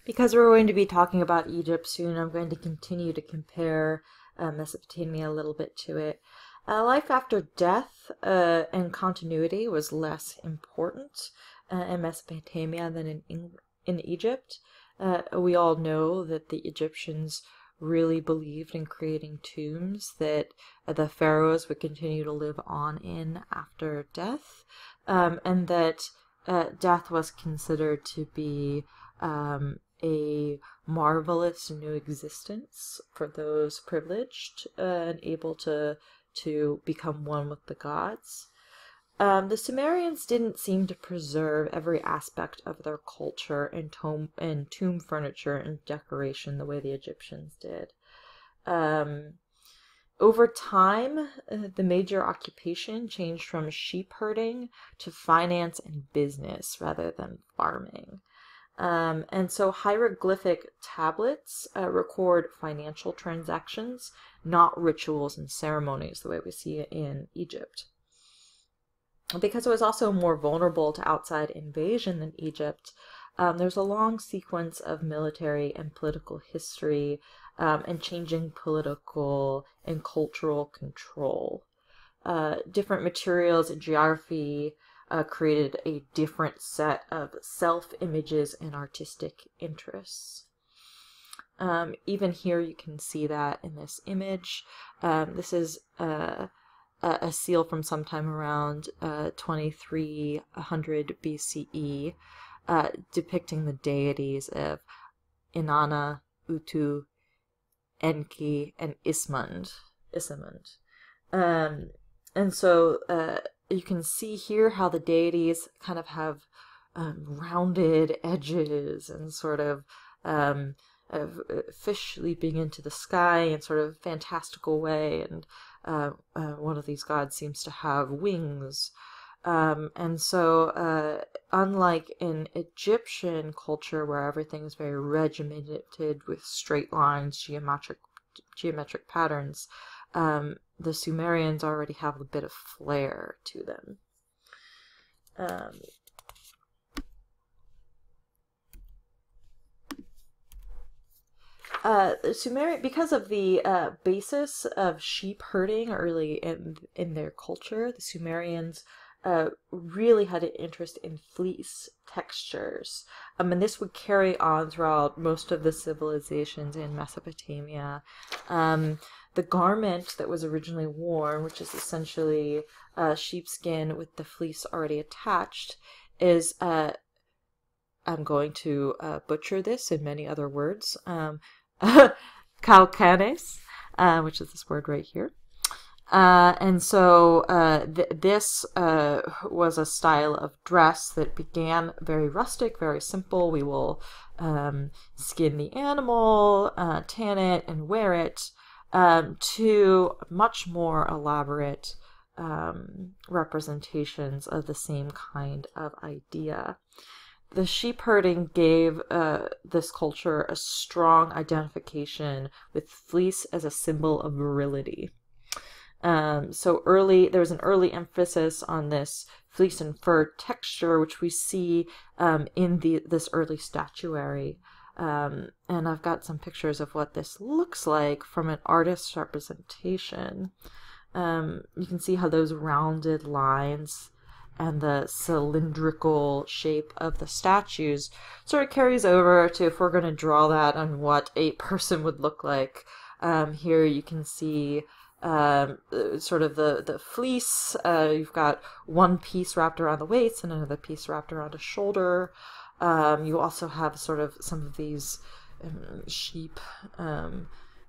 Because we're going to be talking about Egypt soon, I'm going to continue to compare Mesopotamia a little bit to it. Life after death and continuity was less important in Mesopotamia than in Egypt. We all know that the Egyptians really believed in creating tombs that the pharaohs would continue to live on in after death, and that death was considered to be a marvelous new existence for those privileged and able to become one with the gods. The Sumerians didn't seem to preserve every aspect of their culture and tomb furniture and decoration the way the Egyptians did. Over time, the major occupation changed from sheep herding to finance and business rather than farming. And so hieroglyphic tablets record financial transactions, not rituals and ceremonies the way we see it in Egypt. Because it was also more vulnerable to outside invasion than Egypt, there's a long sequence of military and political history and changing political and cultural control. Different materials and geography created a different set of self-images and artistic interests. Even here you can see that in this image. This is a seal from sometime around 2300 BCE, depicting the deities of Inanna, Utu, Enki, and Ismund. And so you can see here how the deities kind of have rounded edges and sort of fish leaping into the sky in sort of fantastical way, and one of these gods seems to have wings. And so unlike in Egyptian culture where everything is very regimented with straight lines, geometric patterns, the Sumerians already have a bit of flair to them. Sumerian, because of the basis of sheep herding early in their culture, the Sumerians really had an interest in fleece textures. And this would carry on throughout most of the civilizations in Mesopotamia. The garment that was originally worn, which is essentially sheepskin with the fleece already attached, is, I'm going to butcher this in many other words, calcanes, which is this word right here. And so this was a style of dress that began very rustic, very simple. We will skin the animal, tan it, and wear it, to much more elaborate representations of the same kind of idea. The sheep herding gave this culture a strong identification with fleece as a symbol of virility. So there was an early emphasis on this fleece and fur texture, which we see in this early statuary. And I've got some pictures of what this looks like from an artist's representation. You can see how those rounded lines and the cylindrical shape of the statues sort of carries over to if we're going to draw that on what a person would look like. Here you can see sort of the fleece. You've got one piece wrapped around the waist and another piece wrapped around a shoulder. You also have sort of some of these sheep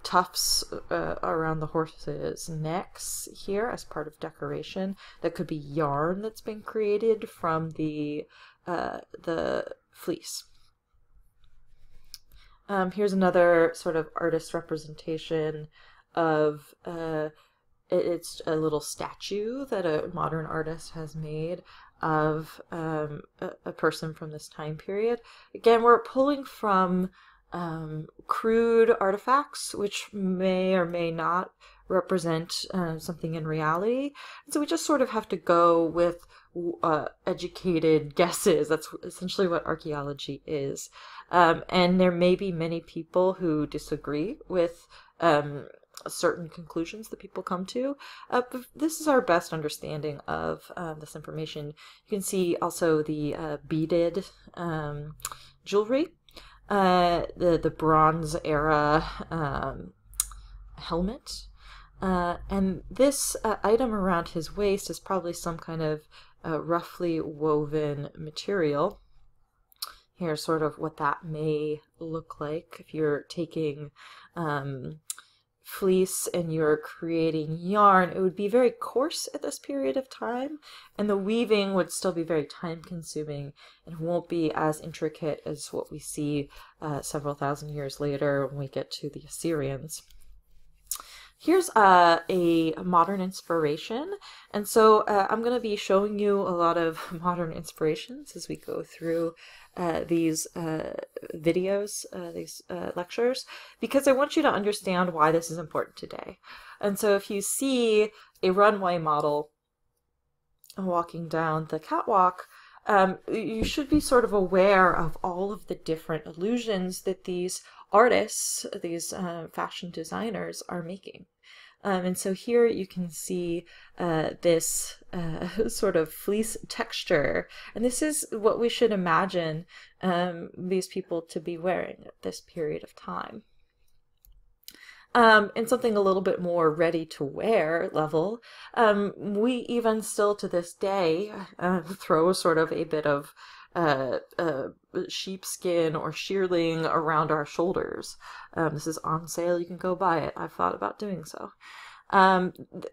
tufts around the horses' necks here as part of decoration. That could be yarn that's been created from the fleece. Here's another sort of artist representation of it's a little statue that a modern artist has made of a person from this time period. Again, we're pulling from crude artifacts, which may or may not represent something in reality. And so we just sort of have to go with educated guesses. That's essentially what archaeology is. And there may be many people who disagree with certain conclusions that people come to. But this is our best understanding of this information. You can see also the beaded jewelry, the Bronze Era helmet. And this item around his waist is probably some kind of roughly woven material. Here's sort of what that may look like if you're taking fleece and you're creating yarn. It would be very coarse at this period of time, and the weaving would still be very time consuming and won't be as intricate as what we see several thousand years later when we get to the Assyrians. Here's a modern inspiration, and so I'm going to be showing you a lot of modern inspirations as we go through these videos, these lectures, because I want you to understand why this is important today. And so if you see a runway model walking down the catwalk, you should be sort of aware of all of the different illusions that these artists, these fashion designers are making. And so here you can see this sort of fleece texture, and this is what we should imagine these people to be wearing at this period of time. And something a little bit more ready to wear level, we even still to this day throw sort of a bit of sheepskin or shearling around our shoulders. This is on sale, you can go buy it. I've thought about doing so.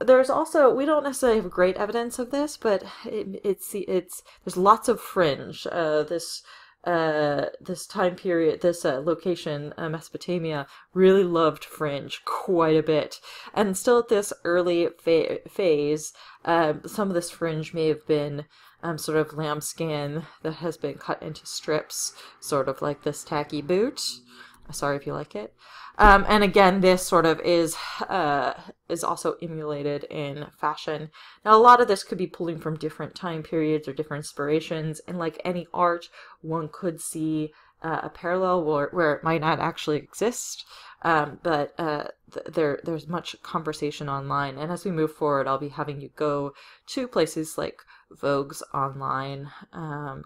There's also, we don't necessarily have great evidence of this, but there's lots of fringe. This time period, this location, Mesopotamia, really loved fringe quite a bit. And still at this early phase, some of this fringe may have been sort of lambskin that has been cut into strips, sort of like this tacky boot. Sorry if you like it. And again, this sort of is also emulated in fashion. Now, a lot of this could be pulling from different time periods or different inspirations, and like any art, one could see a parallel where it might not actually exist. But there's much conversation online, and as we move forward, I'll be having you go to places like Vogue's online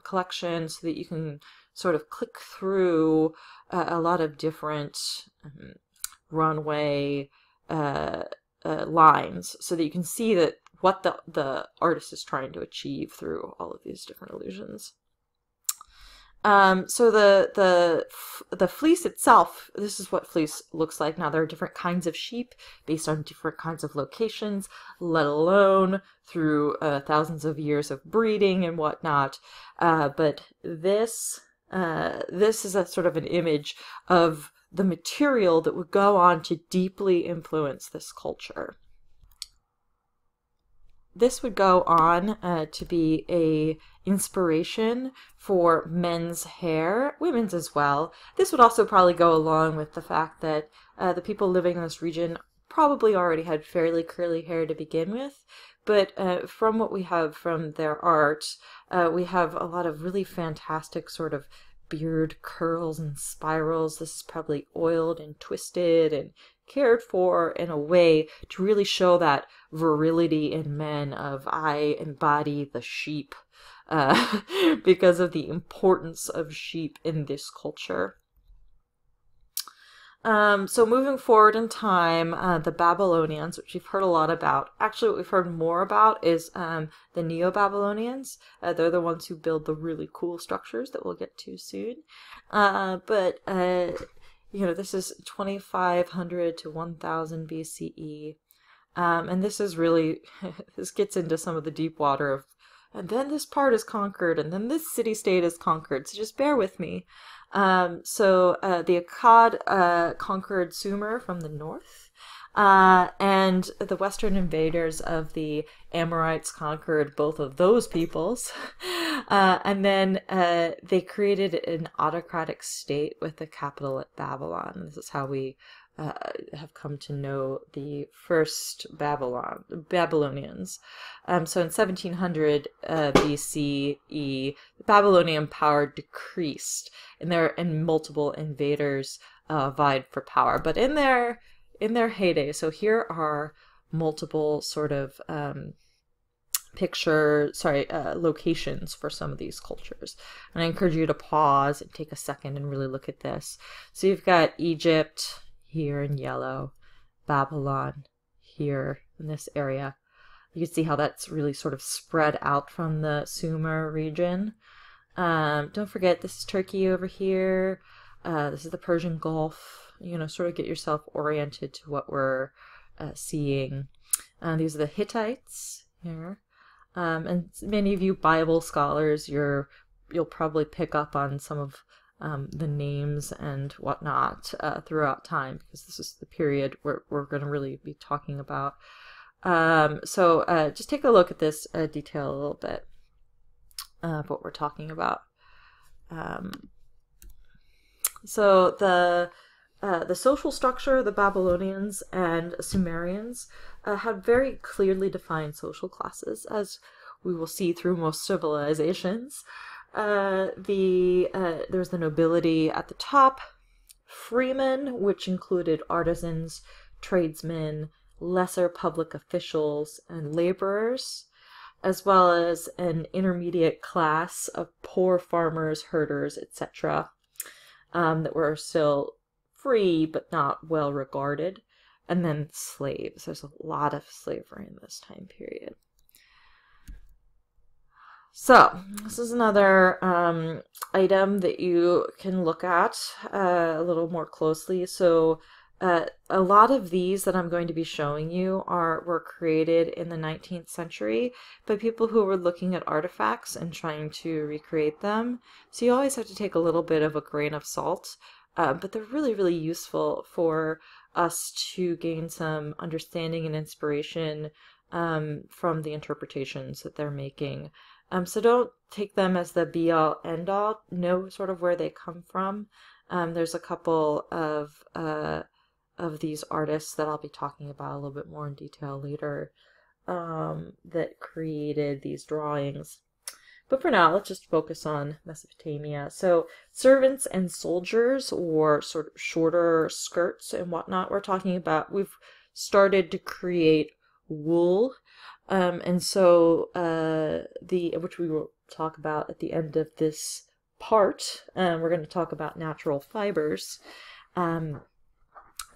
collection so that you can sort of click through a lot of different runway lines so that you can see that what the artist is trying to achieve through all of these different illusions. So the fleece itself, this is what fleece looks like. Now, there are different kinds of sheep based on different kinds of locations, let alone through thousands of years of breeding and whatnot. But this is a sort of an image of the material that would go on to deeply influence this culture. This would go on to be a inspiration for men's hair, women's as well. This would also probably go along with the fact that the people living in this region probably already had fairly curly hair to begin with. But from what we have from their art, we have a lot of really fantastic sort of beard curls and spirals. This is probably oiled and twisted and cared for in a way to really show that virility in men of I embody the sheep because of the importance of sheep in this culture. So moving forward in time, the Babylonians, which we've heard a lot about. Actually, what we've heard more about is the Neo-Babylonians. They're the ones who build the really cool structures that we'll get to soon. You know, this is 2500 to 1000 BCE. And this is really, this gets into some of the deep water of, and then this part is conquered, and then this city-state is conquered. So just bear with me. The Akkad conquered Sumer from the north, and the western invaders of the Amorites conquered both of those peoples, and then they created an autocratic state with the capital at Babylon. This is how we have come to know the first Babylonians. So in 1700 BCE, the Babylonian power decreased, and multiple invaders vied for power. But in their heyday, so here are multiple sort of locations for some of these cultures. And I encourage you to pause and take a second and really look at this. So you've got Egypt here in yellow, Babylon here in this area. You can see how that's really sort of spread out from the Sumer region. Don't forget, this is Turkey over here. This is the Persian Gulf. You know, sort of get yourself oriented to what we're seeing. These are the Hittites here. And many of you Bible scholars, you'll probably pick up on some of the names and whatnot throughout time, because this is the period we're going to really be talking about. So just take a look at this detail a little bit of what we're talking about. So the social structure of the Babylonians and Sumerians had very clearly defined social classes, as we will see through most civilizations. There's the nobility at the top, freemen, which included artisans, tradesmen, lesser public officials, and laborers, as well as an intermediate class of poor farmers, herders, etc., that were still free but not well regarded, and then slaves. There's a lot of slavery in this time period. So this is another item that you can look at a little more closely. So a lot of these that I'm going to be showing you were created in the 19th century by people who were looking at artifacts and trying to recreate them. So you always have to take a little bit of a grain of salt. But they're really, really useful for us to gain some understanding and inspiration from the interpretations that they're making. So don't take them as the be-all, end-all. Know sort of where they come from. There's a couple of these artists that I'll be talking about a little bit more in detail later that created these drawings. But for now, let's just focus on Mesopotamia. So servants and soldiers wore sort of shorter skirts and whatnot. We've started to create wool. And so which we will talk about at the end of this part. We're going to talk about natural fibers.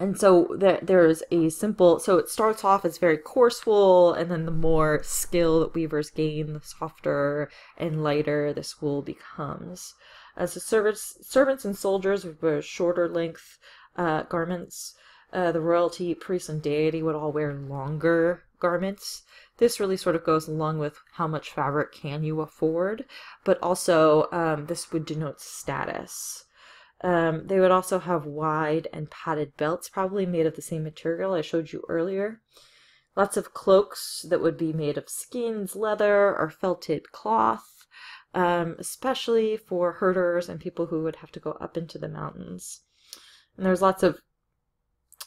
And so there's a simple, so it starts off as very coarse wool, and then the more skill that weavers gain, the softer and lighter this wool becomes. As the servants and soldiers would wear shorter length garments. The royalty, priests, and deity would all wear longer garments. This really sort of goes along with how much fabric can you afford, but also this would denote status. They would also have wide and padded belts, probably made of the same material I showed you earlier. Lots of cloaks that would be made of skins, leather, or felted cloth, especially for herders and people who would have to go up into the mountains. And there's lots of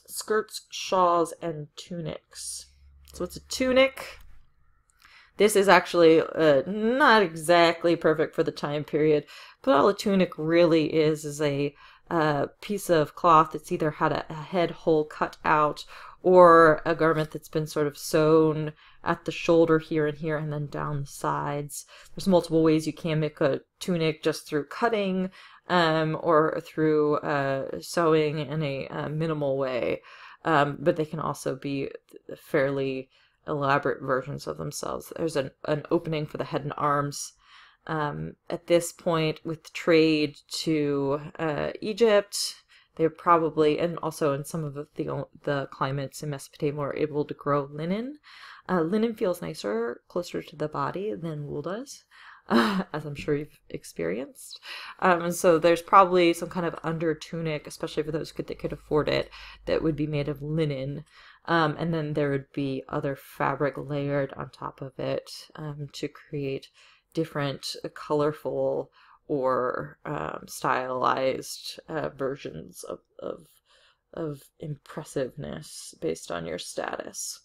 skirts, shawls, and tunics. So what's a tunic? This is actually not exactly perfect for the time period, but all a tunic really is a piece of cloth that's either had a head hole cut out or a garment that's been sort of sewn at the shoulder here and here and then down the sides. There's multiple ways you can make a tunic, just through cutting or through sewing in a minimal way, but they can also be fairly elaborate versions of themselves. There's an opening for the head and arms. At this point, with trade to Egypt, they're probably, and also in some of the climates in Mesopotamia, were able to grow linen. Linen feels nicer, closer to the body than wool does, as I'm sure you've experienced. And so there's probably some kind of under tunic, especially for those that could afford it, that would be made of linen. And then there would be other fabric layered on top of it to create different colorful or stylized versions of impressiveness based on your status.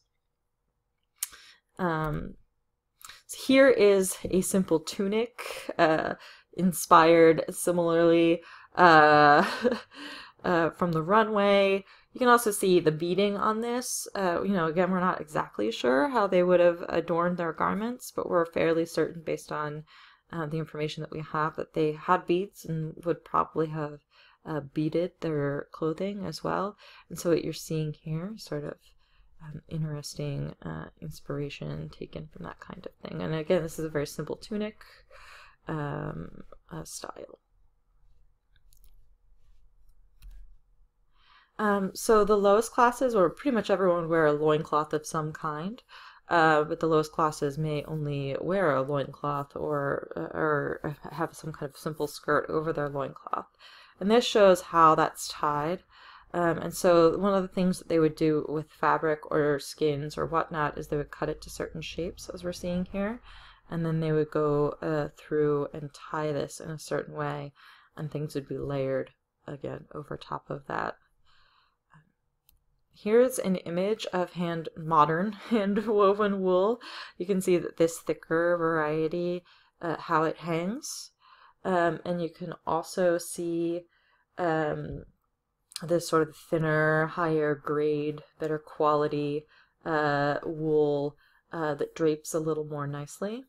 So here is a simple tunic, inspired similarly from the runway. You can also see the beading on this. Again, we're not exactly sure how they would have adorned their garments, but we're fairly certain based on the information that we have that they had beads and would probably have beaded their clothing as well. And so what you're seeing here, sort of interesting inspiration taken from that kind of thing. And again, this is a very simple tunic style. So the lowest classes, or pretty much everyone, would wear a loincloth of some kind, but the lowest classes may only wear a loincloth or have some kind of simple skirt over their loincloth. And this shows how that's tied. And so one of the things that they would do with fabric or skins or whatnot is they would cut it to certain shapes, as we're seeing here, and then they would go through and tie this in a certain way, and things would be layered again over top of that. Here's an image of modern hand-woven wool. You can see that this thicker variety, how it hangs, and you can also see this sort of thinner, higher grade, better quality wool that drapes a little more nicely.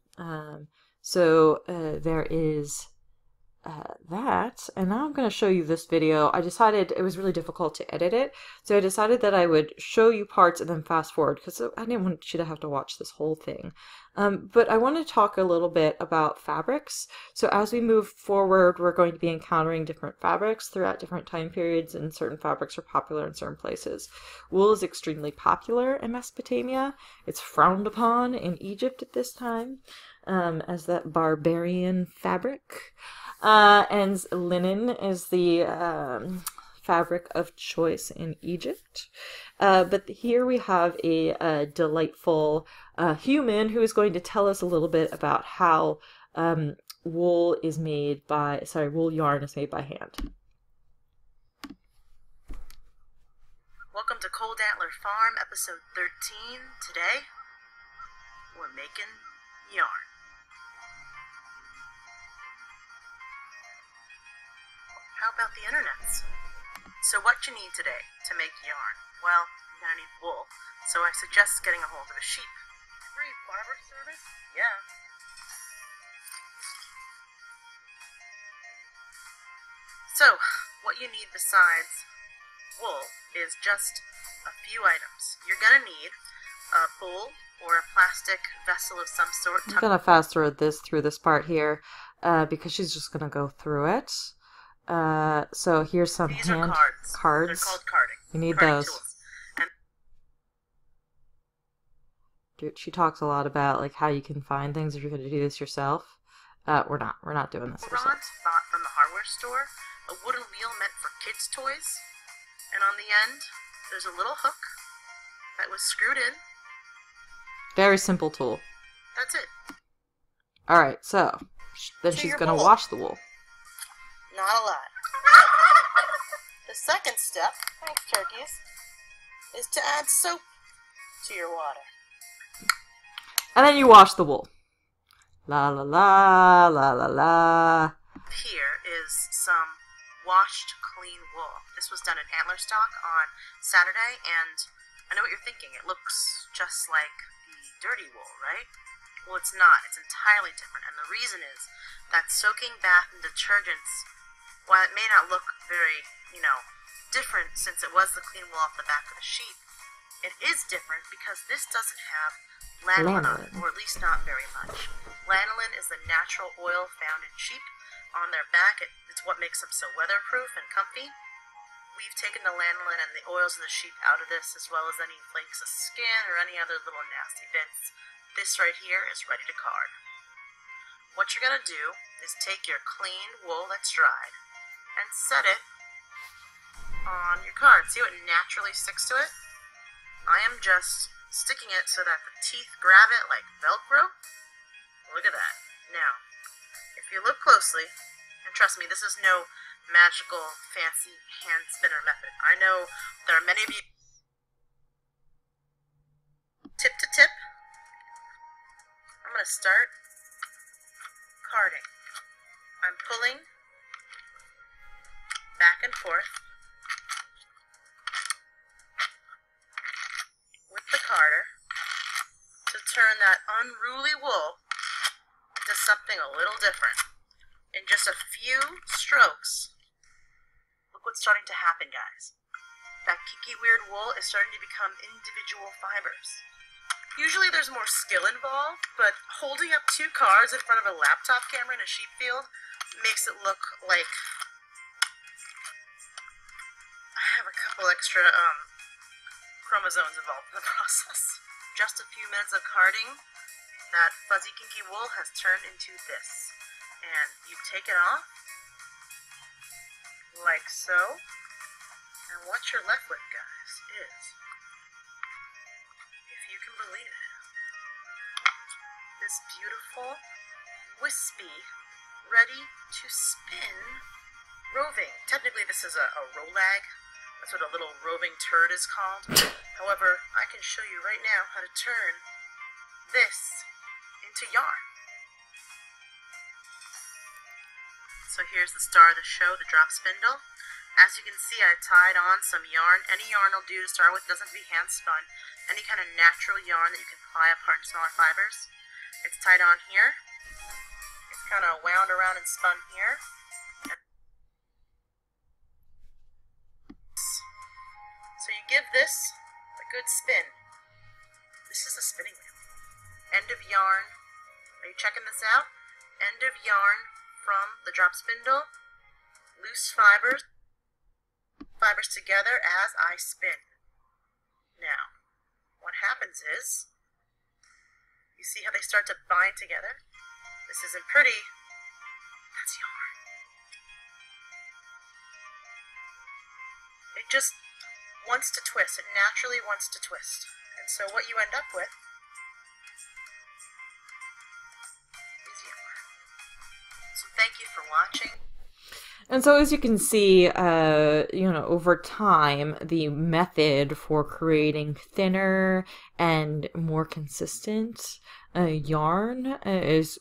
So there is that, and now I'm going to show you this video. I decided it was really difficult to edit it, so I decided that I would show you parts and then fast forward, because I didn't want you to have to watch this whole thing. But I want to talk a little bit about fabrics. So as we move forward, we're going to be encountering different fabrics throughout different time periods, and certain fabrics are popular in certain places. Wool is extremely popular in Mesopotamia. It's frowned upon in Egypt at this time as that barbarian fabric. And linen is the fabric of choice in Egypt. But here we have a delightful human who is going to tell us a little bit about how wool yarn is made by hand. Welcome to Cold Antler Farm, episode 13. Today, we're making yarn. How about the internets? So what you need today to make yarn? Well, you're gonna need wool, so I suggest getting a hold of a sheep. Free barber service? Yeah. So, what you need besides wool is just a few items. You're gonna need a bowl or a plastic vessel of some sort. I'm gonna fast forward through this part here because she's just gonna go through it. So here's some These hand are cards. They're called carding. You need Carding those. tools. And She talks a lot about like how you can find things if you're going to do this yourself. We're not doing this rod ourselves. bought from the hardware store, a wooden wheel meant for kids' toys, and on the end there's a little hook that was screwed in. Very simple tool. That's it. All right, so then To she's your going to bowl. wash the wool. Not a lot. The second step, thanks turkeys, is to add soap to your water. And then you wash the wool. La la la la la la. Here is some washed clean wool. This was done at Antler Stock on Saturday, and I know what you're thinking. It looks just like the dirty wool, right? Well, it's not. It's entirely different, and the reason is that soaking bath and detergents, while it may not look very, different since it was the clean wool off the back of the sheep, it is different because this doesn't have lanolin, or at least not very much. Lanolin is the natural oil found in sheep. On their back, it's what makes them so weatherproof and comfy. We've taken the lanolin and the oils of the sheep out of this, as well as any flakes of skin or any other little nasty bits. This right here is ready to card. What you're going to do is take your cleaned wool that's dried and set it on your card. See how it naturally sticks to it? I am just sticking it so that the teeth grab it like Velcro. Look at that. Now, if you look closely, and trust me, this is no magical, fancy hand spinner method. I know there are many of you. Tip to tip, I'm going to start carding. I'm pulling back and forth with the carder to turn that unruly wool into something a little different. In just a few strokes, look what's starting to happen, guys. That kinky weird wool is starting to become individual fibers. Usually there's more skill involved, but holding up 2 cards in front of a laptop camera in a sheep field makes it look like I have a couple extra chromosomes involved in the process. Just a few minutes of carding, that fuzzy kinky wool has turned into this. And you take it off, like so, and what you're left with, guys, is, if you can believe it, this beautiful, wispy, ready to spin roving. Technically this is a rolag. That's what a little roving turd is called. However, I can show you right now how to turn this into yarn. So here's the star of the show, the drop spindle. As you can see, I tied on some yarn. Any yarn will do to start with, doesn't have to be hand spun. Any kind of natural yarn that you can ply apart in smaller fibers. It's tied on here. It's kind of wound around and spun here. So you give this a good spin. This is a spinning wheel. End of yarn. Are you checking this out? End of yarn from the drop spindle. Loose fibers together as I spin. Now, what happens is, you see how they start to bind together? This isn't pretty. That's yarn. It just wants to twist. It naturally wants to twist. And so what you end up with is yarn. So thank you for watching. And so as you can see, over time, the method for creating thinner and more consistent yarn is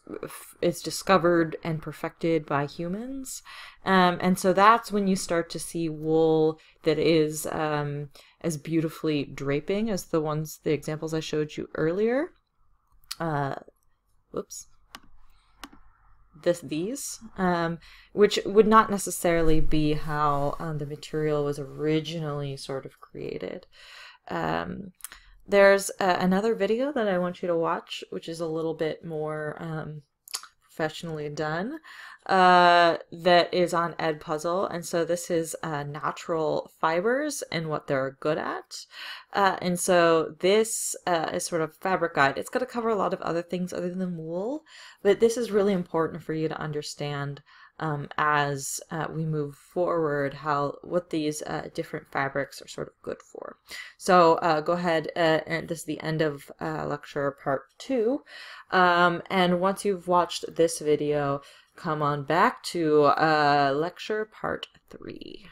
discovered and perfected by humans. And so that's when you start to see wool that is as beautifully draping as the examples I showed you earlier. Which would not necessarily be how the material was originally sort of created. There's another video that I want you to watch, which is a little bit more professionally done, that is on Edpuzzle. And so this is natural fibers and what they're good at. And so this is sort of fabric guide. It's going to cover a lot of other things other than wool, but this is really important for you to understand as we move forward what these different fabrics are sort of good for. So go ahead, and this is the end of lecture part 2. And once you've watched this video, come on back to lecture part 3.